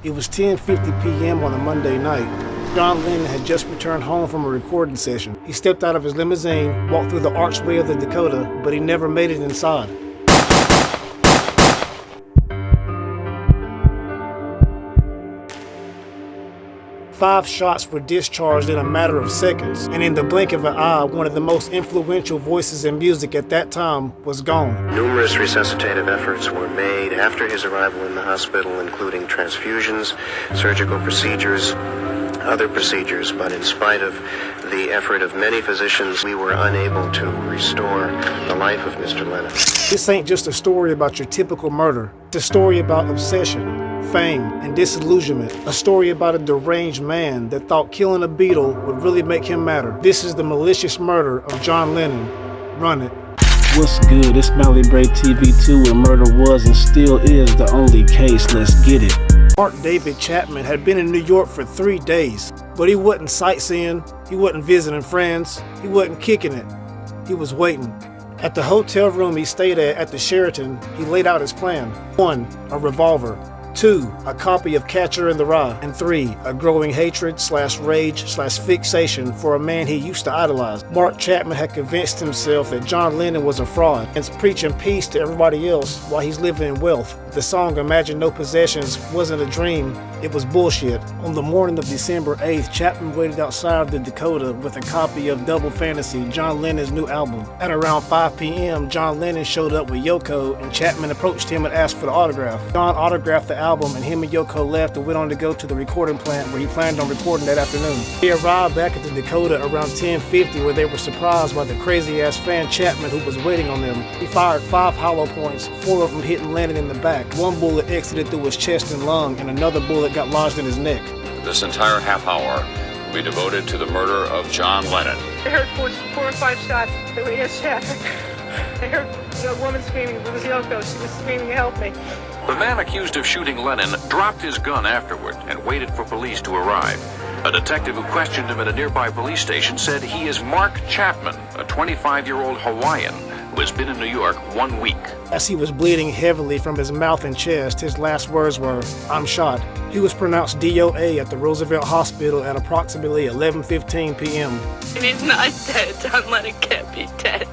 It was 10:50 p.m. on a Monday night. John Lennon had just returned home from a recording session. He stepped out of his limousine, walked through the archway of the Dakota, but he never made it inside. Five shots were discharged in a matter of seconds, and in the blink of an eye, one of the most influential voices in music at that time was gone. Numerous resuscitative efforts were made after his arrival in the hospital, including transfusions, surgical procedures, other procedures, but in spite of the effort of many physicians, we were unable to restore the life of Mr. Lennon. This ain't just a story about your typical murder. It's a story about obsession, fame, and disillusionment. A story about a deranged man that thought killing a Beatle would really make him matter. This is the malicious murder of John Lennon. Run it. What's good? It's Mally Bray TV2, where murder was and still is the only case. Let's get it. Mark David Chapman had been in New York for 3 days, but he wasn't sightseeing, he wasn't visiting friends, he wasn't kicking it. He was waiting. At the hotel room he stayed at the Sheraton, he laid out his plan. 1, a revolver. 2, a copy of Catcher in the Rye. And 3, a growing hatred/rage/fixation for a man he used to idolize. Mark Chapman had convinced himself that John Lennon was a fraud and preaching peace to everybody else while he's living in wealth. The song Imagine No Possessions wasn't a dream, it was bullshit. On the morning of December 8th, Chapman waited outside the Dakota with a copy of Double Fantasy, John Lennon's new album. At around 5 p.m., John Lennon showed up with Yoko, and Chapman approached him and asked for the autograph. John autographed the album, and him and Yoko left and went on to go to the recording plant where he planned on recording that afternoon. They arrived back at the Dakota around 10:50, where they were surprised by the crazy-ass fan Chapman who was waiting on them. He fired 5 hollow points, 4 of them hitting Lennon in the back. 1 bullet exited through his chest and lung, and another bullet got lodged in his neck. This entire half hour will be devoted to the murder of John Lennon. I heard 4 or 5 shots that were shattered. I heard a woman screaming. It was Yoko. She was screaming, "Help me." The man accused of shooting Lennon dropped his gun afterward and waited for police to arrive. A detective who questioned him at a nearby police station said he is Mark Chapman, a 25-year-old Hawaiian who has been in New York 1 week. As he was bleeding heavily from his mouth and chest, his last words were, "I'm shot." He was pronounced DOA at the Roosevelt Hospital at approximately 11:15 p.m. He's not dead. John Lennon can't be dead.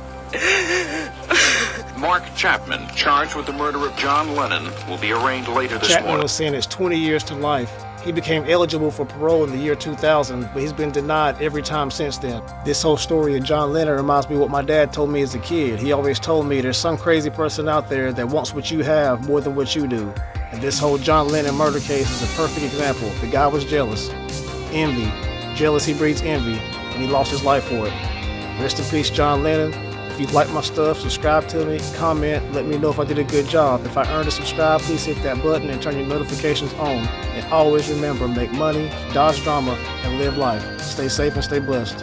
Mark Chapman, charged with the murder of John Lennon, will be arraigned later this Chapman morning. was sentenced 20 years to life. He became eligible for parole in the year 2000, but he's been denied every time since then. This whole story of John Lennon reminds me of what my dad told me as a kid. He always told me there's some crazy person out there that wants what you have more than what you do. And this whole John Lennon murder case is a perfect example. The guy was jealous. Envy. Jealousy breeds envy, and he lost his life for it. Rest in peace, John Lennon. If you like my stuff, subscribe to me, comment, let me know if I did a good job. If I earned a subscribe, please hit that button and turn your notifications on. And always remember, make money, dodge drama, and live life. Stay safe and stay blessed.